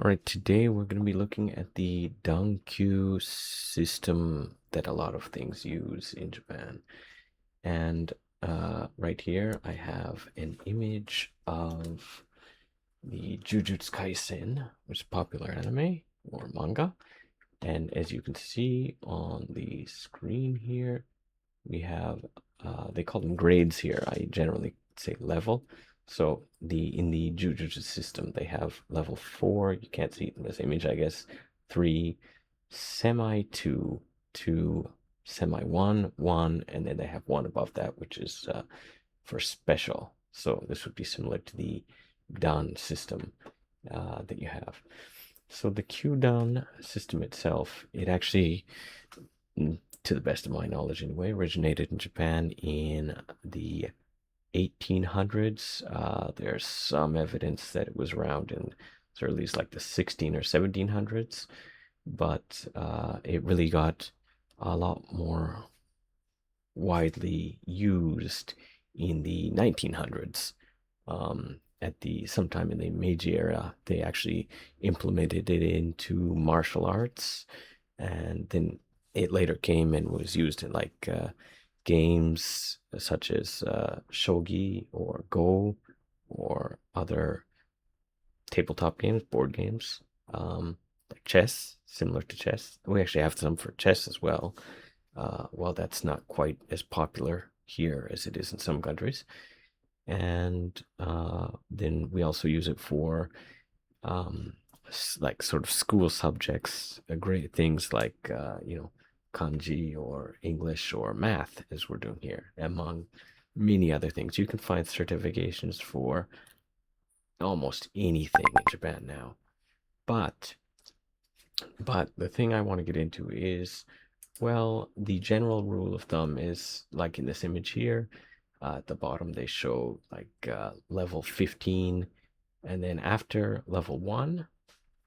All right, today we're going to be looking at the Dan-Kyu system that a lot of things use in Japan. And right here, I have an image of the Jujutsu Kaisen, which is popular anime or manga. And as you can see on the screen here, we have they call them grades here. I generally say level. So in the Jujutsu system, they have level 4. You can't see it in this image, I guess. 3, semi 2, 2, semi 1, 1, and then they have one above that, which is for special. So this would be similar to the Dan system that you have. So the Q-Dan system itself, it actually, to the best of my knowledge anyway, originated in Japan in the 1800s. There's some evidence that it was around in as early as like the 16 or 1700s, but it really got a lot more widely used in the 1900s. At the sometime in the Meiji era, they actually implemented it into martial arts, and then it later came and was used in like games such as shogi or Go or other tabletop games, board games, like chess, similar to chess. We actually have some for chess as well. Well, that's not quite as popular here as it is in some countries. And then we also use it for um, like sort of school subjects, great things like kanji or English or math, as we're doing here, among many other things. You can find certifications for almost anything in Japan now. But the thing I want to get into is, well, the general rule of thumb is like in this image here. At the bottom, they show like level 15, and then after level 1,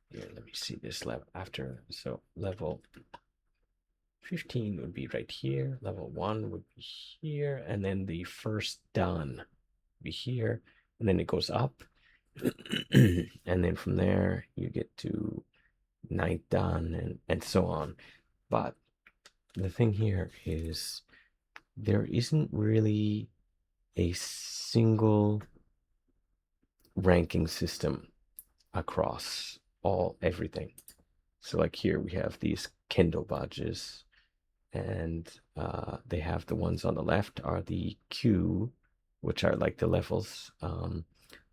here, let me see this level after. So level 15 would be right here, level 1 would be here, and then the first Dan would be here, and then it goes up, and then from there you get to 9th Dan and so on. But the thing here is there isn't really a single ranking system across everything. So like here we have these Kendo badges, and they have the ones on the left are the Q, which are like the levels.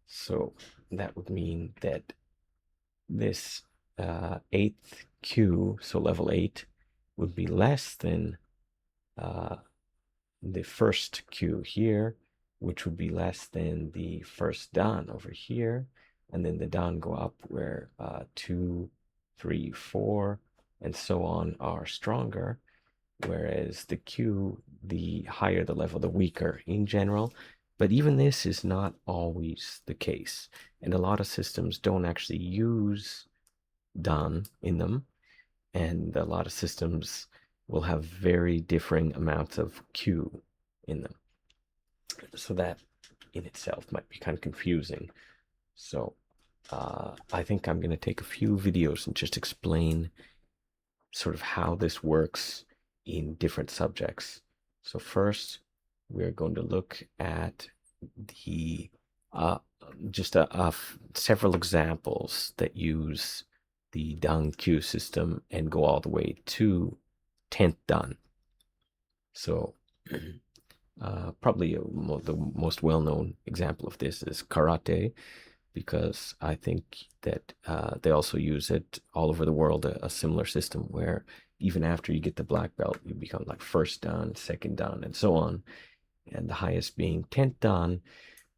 So that would mean that this eighth Q, so level 8, would be less than the first Q here, which would be less than the first Dan over here. And then the Dan go up where 2, 3, 4, and so on are stronger. Whereas the Q, the higher the level, the weaker in general. But even this is not always the case. And a lot of systems don't actually use Dan in them. And a lot of systems will have very differing amounts of Q in them. So that in itself might be kind of confusing. So I think I'm going to take a few videos and just explain sort of how this works in different subjects. So first, we're going to look at the just several examples that use the Dan-Kyu system and go all the way to 10th Dan. So probably the most well-known example of this is karate, because I think that they also use it all over the world, a similar system where even after you get the black belt, you become like first Dan, second Dan, and so on, and the highest being 10th Dan.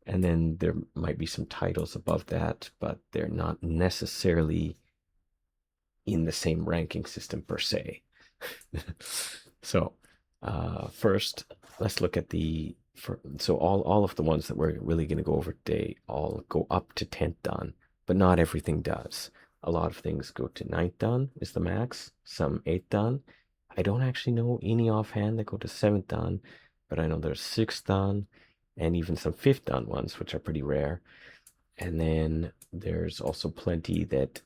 And then there might be some titles above that, but they're not necessarily in the same ranking system per se. So first, let's look at so all of the ones that we're really going to go over today all go up to 10th Dan, but not everything does. A lot of things go to 9th Dan is the max, some 8th Dan. I don't actually know any offhand that go to 7th Dan, but I know there's 6th Dan and even some 5th Dan ones, which are pretty rare. And then there's also plenty that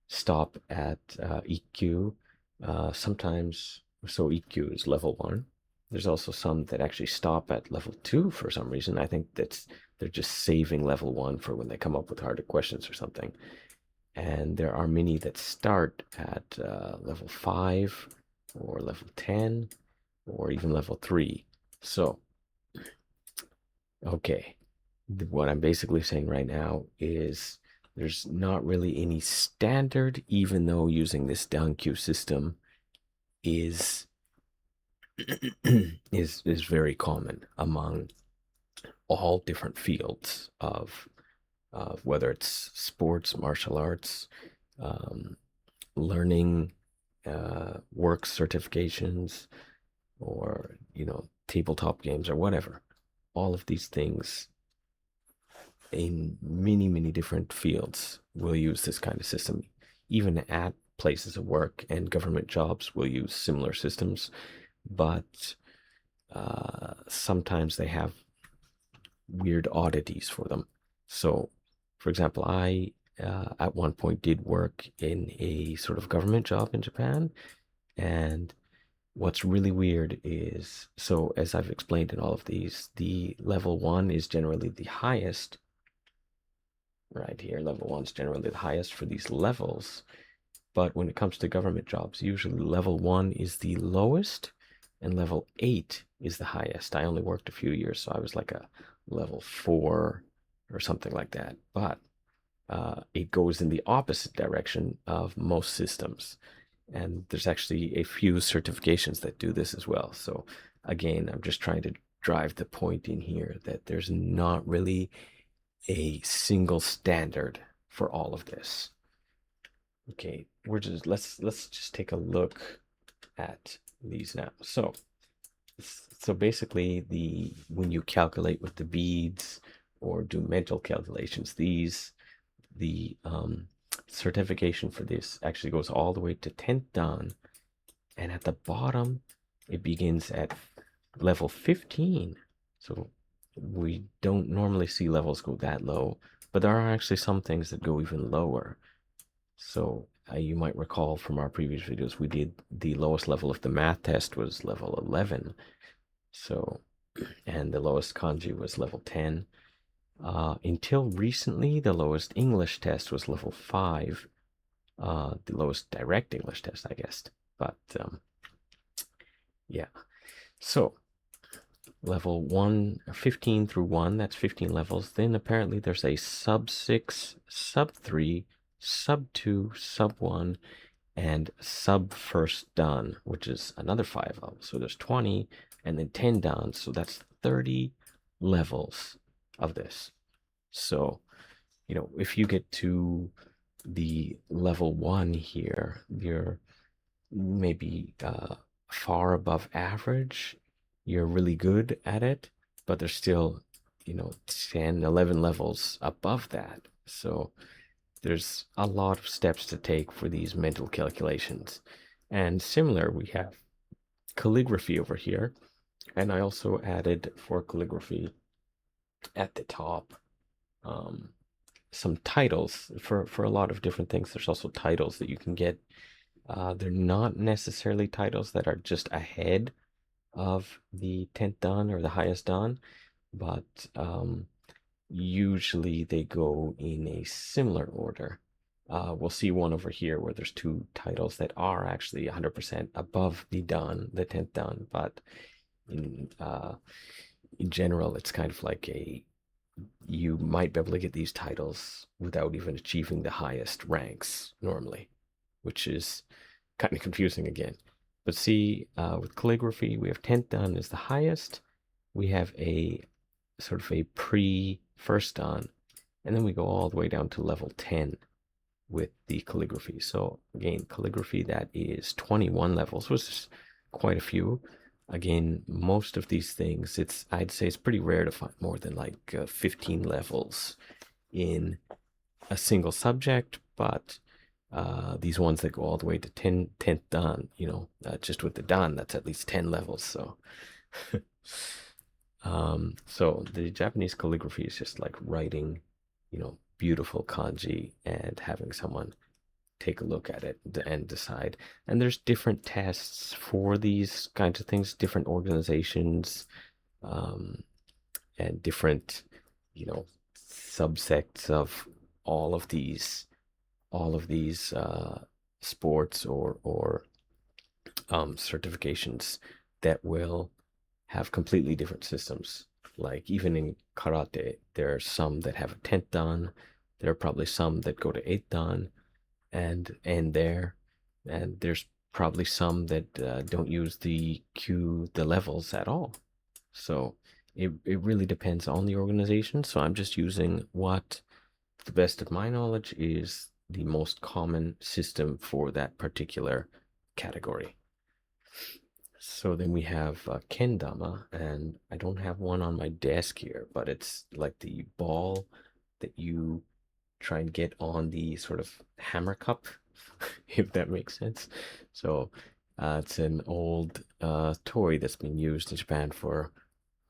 stop at EQ. Sometimes, so EQ is level 1. There's also some that actually stop at level 2 for some reason. I think they're just saving level 1 for when they come up with harder questions or something. And there are many that start at level 5 or level 10 or even level 3. So, okay, what I'm basically saying right now is there's not really any standard, even though using this Dan-Kyu system is is very common among all different fields of whether it's sports, martial arts, um, learning, work certifications, or tabletop games or whatever. All of these things in many, many different fields will use this kind of system. Even at places of work and government jobs will use similar systems, but sometimes they have weird oddities for them. So, for example, I at one point did work in a sort of government job in Japan, and what's really weird is, so as I've explained in all of these, the level 1 is generally the highest. Right here, level 1 is generally the highest for these levels. But when it comes to government jobs, usually level 1 is the lowest and level 8 is the highest. I only worked a few years, so I was like a level 4 or something like that. But it goes in the opposite direction of most systems. And there's actually a few certifications that do this as well. So again, I'm just trying to drive the point in here that there's not really a single standard for all of this. Okay, let's just take a look at these now. So basically when you calculate with the beads or do mental calculations, the certification for this actually goes all the way to 10th Dan, and at the bottom it begins at level 15. So we don't normally see levels go that low, but there are actually some things that go even lower. So you might recall from our previous videos, we did the lowest level of the math test was level 11. So, and the lowest kanji was level 10. Until recently, the lowest English test was level 5. The lowest direct English test, I guess. But yeah. So level 1, 15 through 1, that's 15 levels. Then apparently there's a sub 6, sub 3, sub 2, sub 1, and sub 1st Dan, which is another 5 levels. So there's 20, and then 10 Dan. So that's 30 levels of this. So, if you get to the level 1 here, you're maybe far above average. You're really good at it, but there's still 10, 11 levels above that. So there's a lot of steps to take for these mental calculations. And similar, we have calligraphy over here, and I also added for calligraphy at the top some titles for a lot of different things. There's also titles that you can get. They're not necessarily titles that are just ahead of the 10th Dan or the highest Dan, but usually they go in a similar order. We'll see one over here where there's two titles that are actually 100% above the Dan, the 10th Dan, but in general, it's kind of like you might be able to get these titles without even achieving the highest ranks normally, which is kind of confusing again. But see, with calligraphy, we have 10th Dan is the highest. We have a sort of a pre-first Dan, and then we go all the way down to level 10 with the calligraphy. So again, calligraphy, that is 21 levels, which is quite a few. Again, most of these things, I'd say it's pretty rare to find more than like 15 levels in a single subject, but these ones that go all the way to 10th Dan, just with the Dan, that's at least 10 levels. So, so the Japanese calligraphy is just like writing, beautiful kanji and having someone take a look at it and decide. And there's different tests for these kinds of things, different organizations, um, and different, subsects of all of these, all of these sports or certifications that will have completely different systems. Like even in karate, there are some that have a 10th dan. There are probably some that go to 8th dan and there, and there's probably some that don't use the levels at all. So it really depends on the organization. So I'm just using what, to the best of my knowledge, is the most common system for that particular category. So then we have kendama, and I don't have one on my desk here, but it's like the ball that you try and get on the sort of hammer cup, if that makes sense. So it's an old toy that's been used in Japan for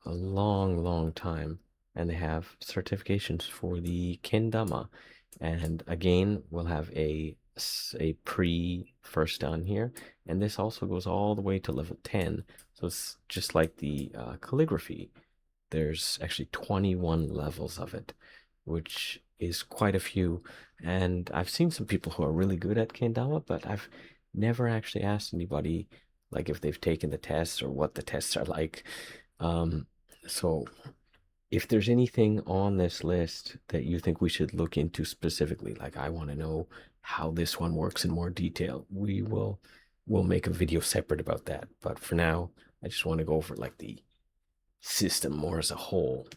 a long, long time, and they have certifications for the kendama. And again, we'll have a pre first dan here, and this also goes all the way to level 10. So it's just like the calligraphy. There's actually 21 levels of it, which is quite a few. And I've seen some people who are really good at kendama, but I've never actually asked anybody like if they've taken the tests or what the tests are like. So if there's anything on this list that you think we should look into specifically, like I want to know how this one works in more detail, we'll make a video separate about that. But for now, I just want to go over like the system more as a whole.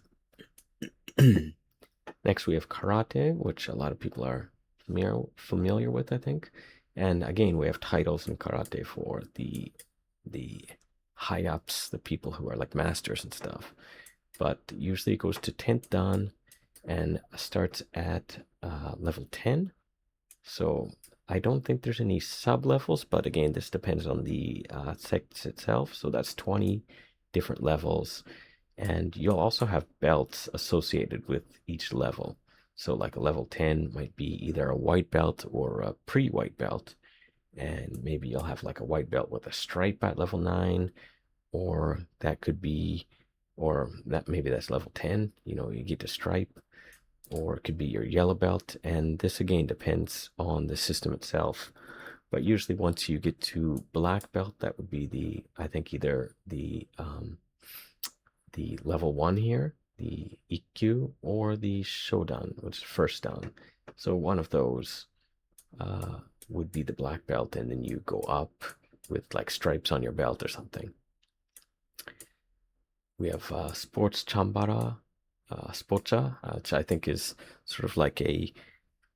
Next, we have karate, which a lot of people are familiar with, I think. And again, we have titles in karate for the high ups, the people who are like masters and stuff. But usually it goes to 10th dan and starts at level 10. So I don't think there's any sub levels, but again, this depends on the sect itself. So that's 20 different levels. And you'll also have belts associated with each level. So like a level 10 might be either a white belt or a pre-white belt. And maybe you'll have like a white belt with a stripe at level 9, or that could be, or that maybe that's level 10, you get a stripe, or it could be your yellow belt. And this again depends on the system itself. But usually once you get to black belt, that would be I think either the level 1 here, the ikkyu, or the shodan, which is first dan. So one of those would be the black belt, and then you go up with like stripes on your belt or something. We have sports chambara, sporcha, which I think is sort of like a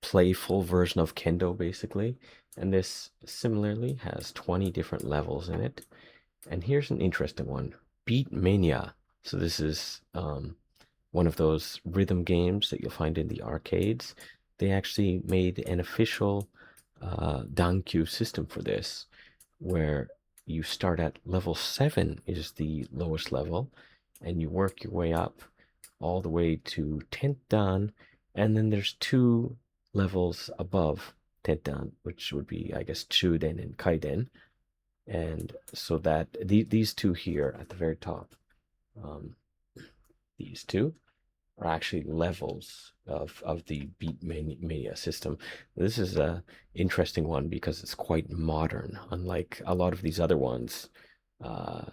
playful version of kendo, basically. And this similarly has 20 different levels in it. And here's an interesting one, Beat Mania. So this is one of those rhythm games that you'll find in the arcades. They actually made an official Dan-Kyu system for this, where you start at level 7 is the lowest level, and you work your way up all the way to 10th dan, and then there's 2 levels above 10th dan, which would be, I guess, Chuden and Kaiden. And so that these 2 here at the very top, these 2 are actually levels of the Beat Mania system. This is a interesting one because it's quite modern, unlike a lot of these other ones.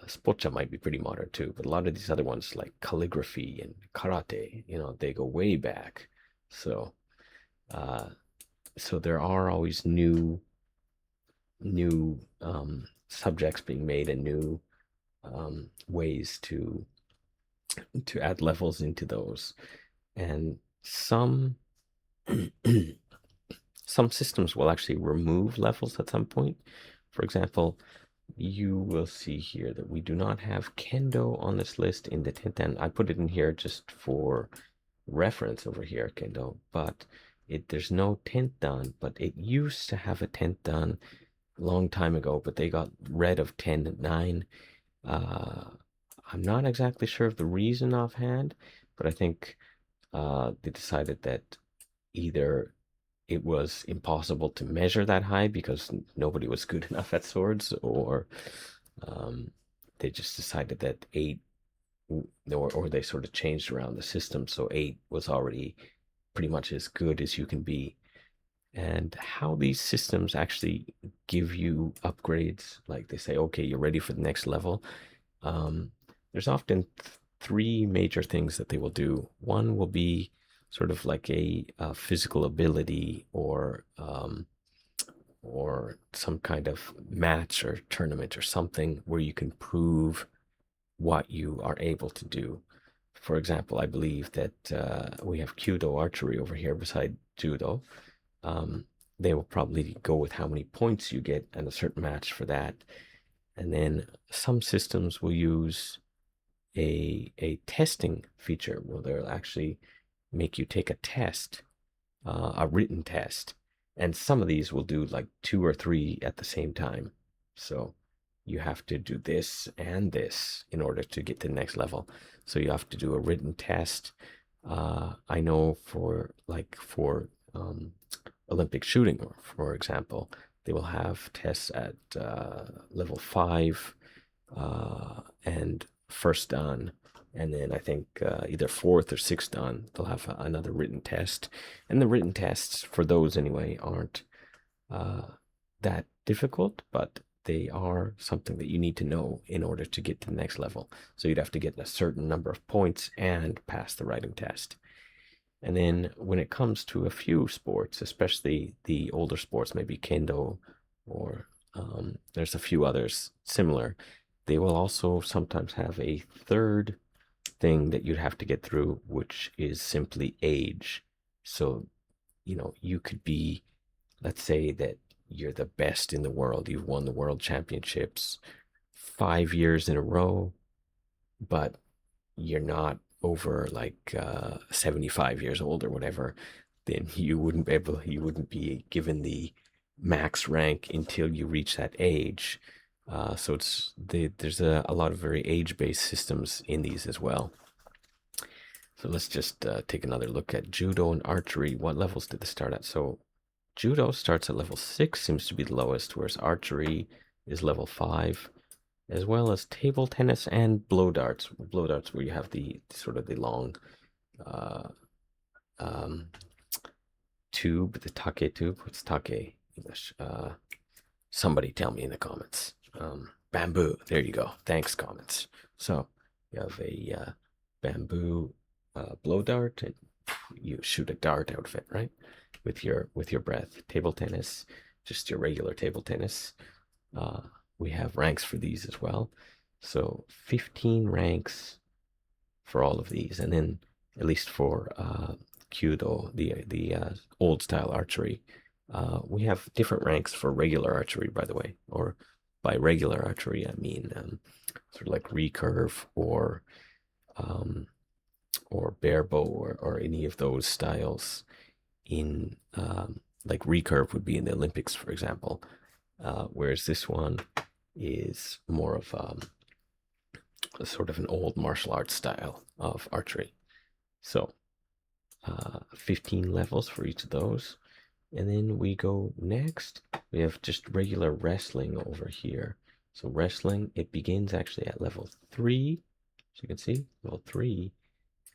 Sporcha might be pretty modern too, but a lot of these other ones like calligraphy and karate, they go way back. So so there are always new subjects being made and new ways to add levels into those. And some some systems will actually remove levels at some point. For example, you will see here that we do not have Kendo on this list in the 10th dan. I put it in here just for reference over here, Kendo, but there's no 10th dan, but it used to have a 10th dan a long time ago, but they got rid of 10 and 9. I'm not exactly sure of the reason offhand, but I think they decided that either it was impossible to measure that high because nobody was good enough at swords, or they just decided that 8, or they sort of changed around the system, so 8 was already pretty much as good as you can be. And how these systems actually give you upgrades, like they say, okay, you're ready for the next level. There's often 3 major things that they will do. One will be sort of like a physical ability, or some kind of match or tournament or something where you can prove what you are able to do. For example, I believe that we have Kyudo archery over here beside judo. They will probably go with how many points you get and a certain match for that. And then some systems will use a testing feature where they'll actually make you take a test, a written test. And some of these will do like 2 or 3 at the same time. So you have to do this and this in order to get to the next level. So you have to do a written test. I know for Olympic shooting, for example, they will have tests at level 5 and 1st-Dan, and then I think either 4th or 6th-Dan, they'll have another written test. And the written tests for those anyway aren't that difficult, but they are something that you need to know in order to get to the next level. So you'd have to get a certain number of points and pass the writing test. And then when it comes to a few sports, especially the older sports, maybe Kendo, or there's a few others similar, they will also sometimes have a third thing that you'd have to get through, which is simply age. So, you could be, let's say that you're the best in the world. You've won the world championships 5 years in a row, but you're not over like 75 years old or whatever. Then you wouldn't be given the max rank until you reach that age. So there's a lot of very age-based systems in these as well. So let's just take another look at judo and archery. What levels did they start at? So judo starts at level 6, seems to be the lowest, whereas archery is level 5, as well as table tennis and blow darts. Blow darts, where you have the sort of the long tube, the take tube. What's take English? Somebody tell me in the comments. Bamboo. There you go. Thanks, comments. So you have a bamboo blow dart, and you shoot a dart out of it, right? With your breath. Table tennis, just your regular table tennis. We have ranks for these as well. So 15 ranks for all of these, and then at least for Kyudo, the old style archery, we have different ranks for regular archery, by the way. Or by regular archery, I mean sort of like recurve or bare bow, or any of those styles. In like recurve would be in the Olympics, for example, whereas this one is more of a sort of an old martial arts style of archery. So 15 levels for each of those. And then we go next, we have just regular wrestling over here. So wrestling, it begins actually at level 3. So you can see level 3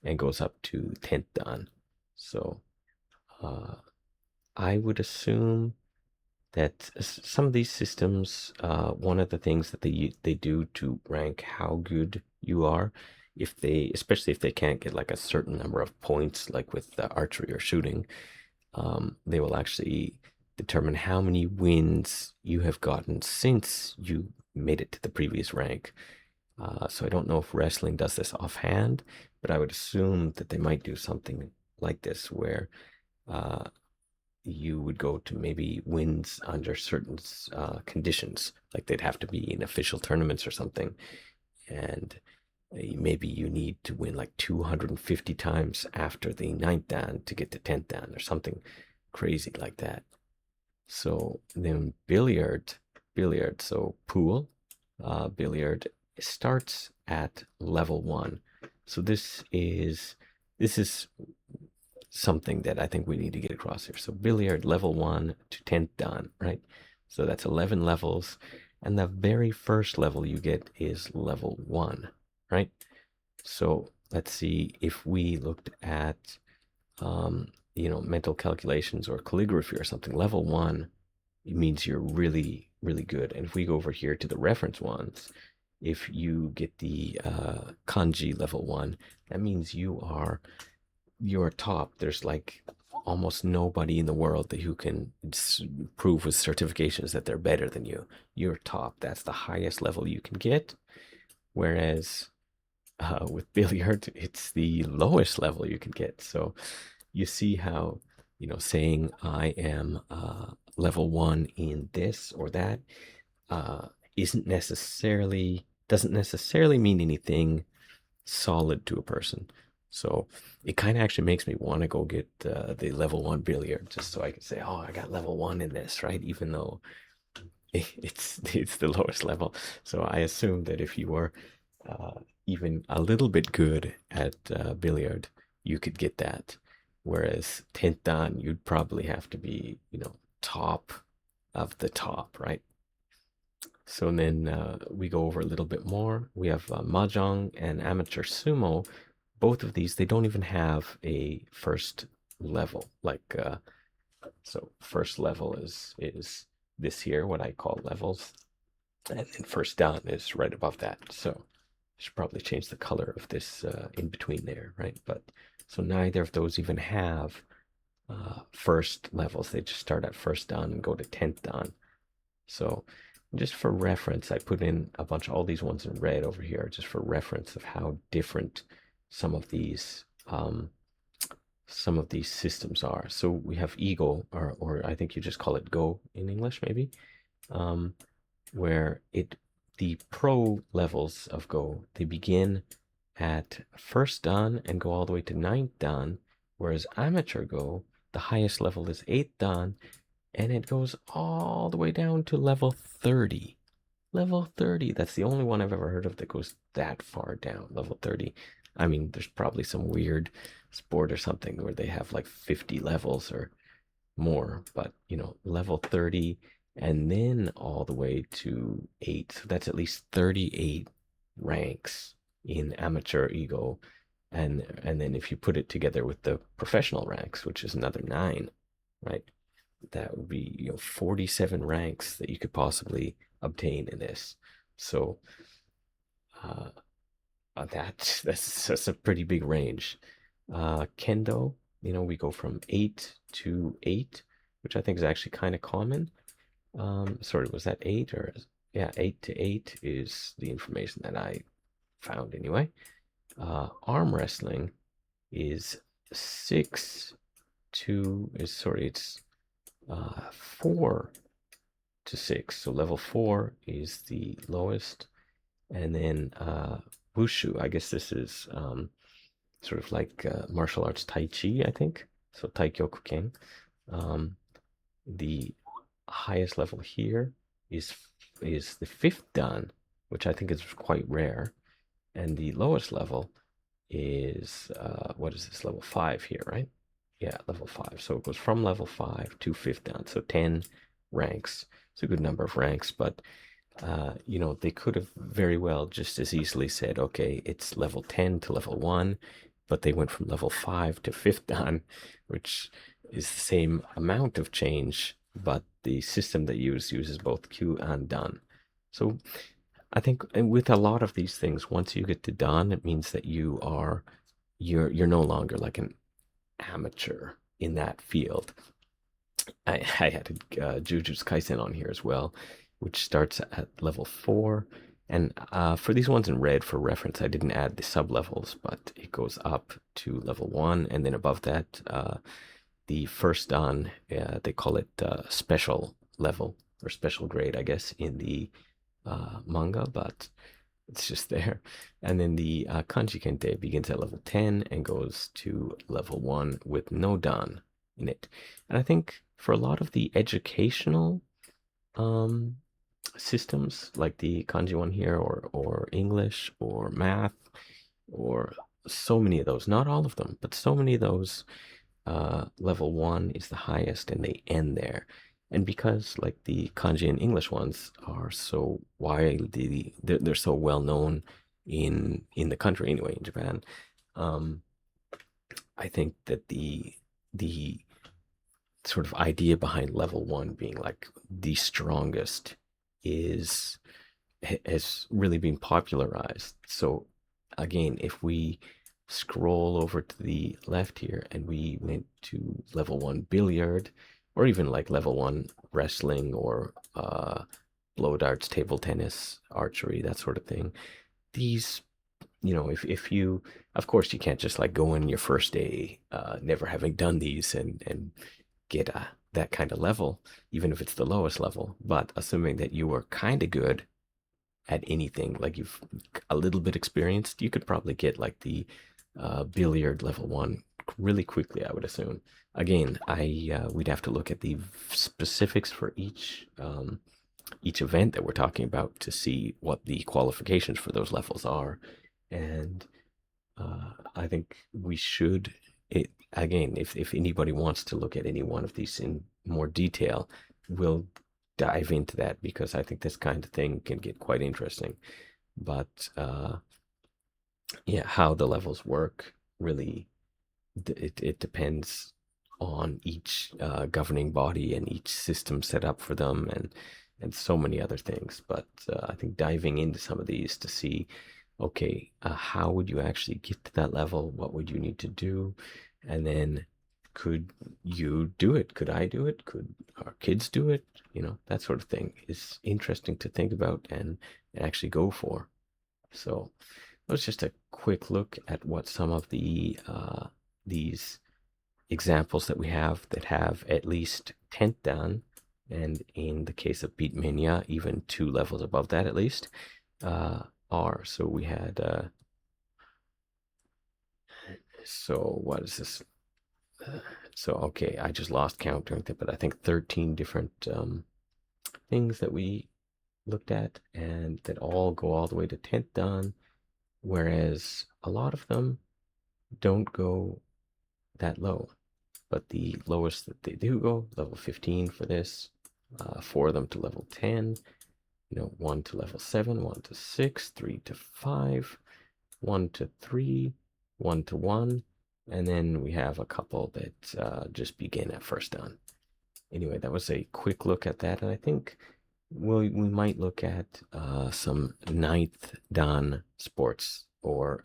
and goes up to 10th-Dan. So I would assume that some of these systems, one of the things that they do to rank how good you are, especially if they can't get like a certain number of points, like with archery or shooting, they will actually determine how many wins you have gotten since you made it to the previous rank. So I don't know if wrestling does this offhand, but I would assume that they might do something like this, where you would go to maybe wins under certain conditions, like they'd have to be in official tournaments or something, and maybe you need to win like 250 times after the 9th-Dan to get to 10th-Dan or something crazy like that. So then billiard, so pool, billiard starts at level 1. So this is something that I think we need to get across here. So billiard level 1 to 10th Dan, right? So that's 11 levels, and the very first level you get is level 1, right? So let's see if we looked at mental calculations or calligraphy or something. Level 1, it means you're really, really good. And if we go over here to the reference ones, if you get the kanji level 1, that means you're top. There's like almost nobody in the world who can prove with certifications that they're better than you. You're top. That's the highest level you can get. Whereas with billiard, it's the lowest level you can get. So you see how, saying I am level 1 in this or that uh, doesn't necessarily mean anything solid to a person. So it kind of actually makes me want to go get the level 1 billiard just so I can say, oh, I got level 1 in this, right? Even though it's the lowest level. So I assume that if you were even a little bit good at billiard, you could get that. Whereas 10th Dan, you'd probably have to be, top of the top, right? So then we go over a little bit more. We have Mahjong and Amateur Sumo. Both of these, they don't even have a first level. So first level is this here, what I call levels. And then first Dan is right above that. So I should probably change the color of this in between there, right? But so neither of those even have first levels. They just start at first Dan and go to 10th Dan. So just for reference, I put in a bunch of all these ones in red over here, just for reference of how different some of these systems are. So we have Ego, or I think you just call it Go in English, maybe, where the pro levels of Go, they begin at first Dan and go all the way to 9th Dan, whereas amateur Go, the highest level is 8th Dan, and it goes all the way down to level 30. Level 30, that's the only one I've ever heard of that goes that far down, level 30. I mean, there's probably some weird sport or something where they have like 50 levels or more, but level 30 and then all the way to 8. So that's at least 38 ranks in amateur ego. And then if you put it together with the professional ranks, which is another 9, right? That would be 47 ranks that you could possibly obtain in this. So uh, that's a pretty big range. Kendo, we go from 8 to 8, which I think is actually kind of common. Sorry, was that 8 or yeah, 8 to 8 is the information that I found anyway. Arm wrestling is 6 to it's 4 to 6. So level 4 is the lowest. And then Wushu, I guess this is sort of like martial arts Tai Chi, I think. So Taikyokuken. The highest level here is the 5th Dan, which I think is quite rare. And the lowest level is, what is this, level 5 here, right? Yeah, level 5. So it goes from level 5 to 5th Dan. So 10 ranks. It's a good number of ranks, but they could have very well just as easily said, okay, it's level 10 to level 1, but they went from level 5 to 5th Dan, which is the same amount of change, but the system they uses both Q and Dan. So I think with a lot of these things, once you get to Dan, it means that you're no longer like an amateur in that field. I had Jujutsu Kaisen on here as well, which starts at level 4. And for these ones in red, for reference, I didn't add the sub-levels, but it goes up to level 1. And then above that, the first Dan, they call it special level, or special grade, I guess, in the manga, but it's just there. And then the Kanji Kente begins at level 10 and goes to level 1 with no Dan in it. And I think for a lot of the educational systems, like the kanji one here, or English, or math, or so many of those, not all of them, but so many of those, level 1 is the highest and they end there. And because like the kanji and English ones are so widely, they're so well known in the country anyway, in Japan. um I think that the sort of idea behind level 1 being like the strongest is has really been popularized. So again, if we scroll over to the left here and we went to level 1 billiard, or even like level 1 wrestling, or blow darts, table tennis, archery, that sort of thing, these, if you, of course you can't just like go in your first day never having done these and get that kind of level, even if it's the lowest level. But assuming that you were kind of good at anything, like you've a little bit experienced, you could probably get like the billiard level 1 really quickly, I would assume. Again, we'd have to look at the specifics for each event that we're talking about to see what the qualifications for those levels are. And I think we should, again, if anybody wants to look at any one of these in more detail, we'll dive into that, because I think this kind of thing can get quite interesting. But yeah, how the levels work really, it depends on each governing body and each system set up for them, and so many other things. But I think diving into some of these to see, okay, how would you actually get to that level? What would you need to do? And then could you do it? Could I do it? Could our kids do it? That sort of thing is interesting to think about and actually go for. So that was just a quick look at what some of these examples that we have that have at least 10th Dan, and in the case of Beatmania, even 2 levels above that at least, are. So we had, so what is this? So, okay, I just lost count during that, but I think 13 different things that we looked at, and that all go all the way to 10th Dan, whereas a lot of them don't go that low. But the lowest that they do go, level 15 for this, 4 of them to level 10, 1 to level 7, 1 to 6, 3 to 5, 1 to 3, 1 to 1, and then we have a couple that just begin at 1st Dan. Anyway, that was a quick look at that, and I think we might look at some 9th Dan sports, or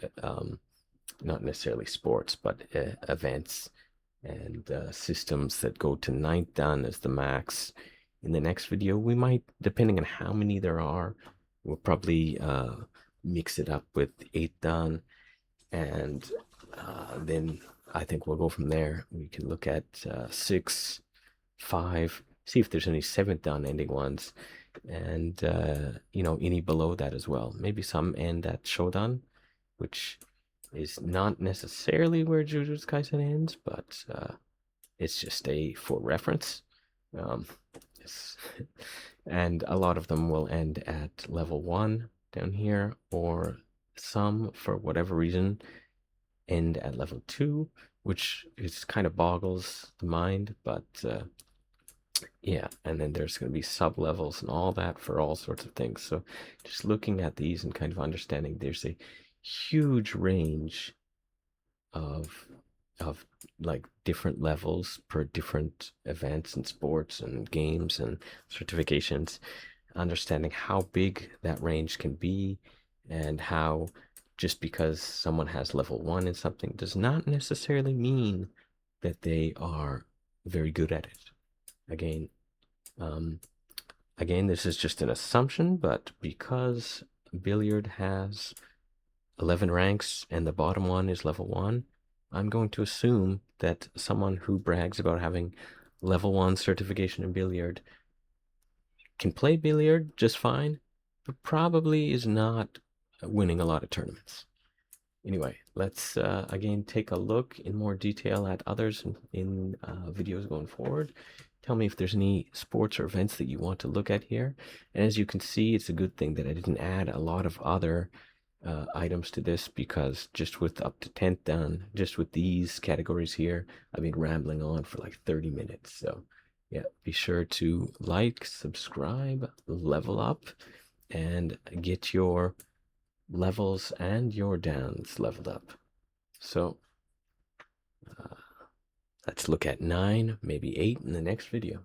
not necessarily sports, but events and systems that go to 9th Dan as the max. In the next video, we might, depending on how many there are, we'll probably mix it up with 8th Dan, and then I think we'll go from there. We can look at 6, 5, see if there's any 7th Dan ending ones, and any below that as well. Maybe some end at Shodan, which is not necessarily where Jujutsu Kaisen ends, but it's just for reference. And a lot of them will end at level 1 down here, or some, for whatever reason, end at level 2, which is kind of boggles the mind. But yeah, and then there's going to be sub levels and all that for all sorts of things. So just looking at these and kind of understanding there's a huge range of like different levels per different events and sports and games and certifications, understanding how big that range can be, and how just because someone has level 1 in something does not necessarily mean that they are very good at it. Again, this is just an assumption, but because billiard has 11 ranks and the bottom one is level 1, I'm going to assume that someone who brags about having level 1 certification in billiard can play billiard just fine, but probably is not winning a lot of tournaments. Anyway, let's again take a look in more detail at others in videos going forward. Tell me if there's any sports or events that you want to look at here. And as you can see, it's a good thing that I didn't add a lot of other items to this, because just with up to 10th done, just with these categories here, I've been rambling on for like 30 minutes. So yeah, be sure to like, subscribe, level up, and get your levels and your dans leveled up. So let's look at 9, maybe 8 in the next video.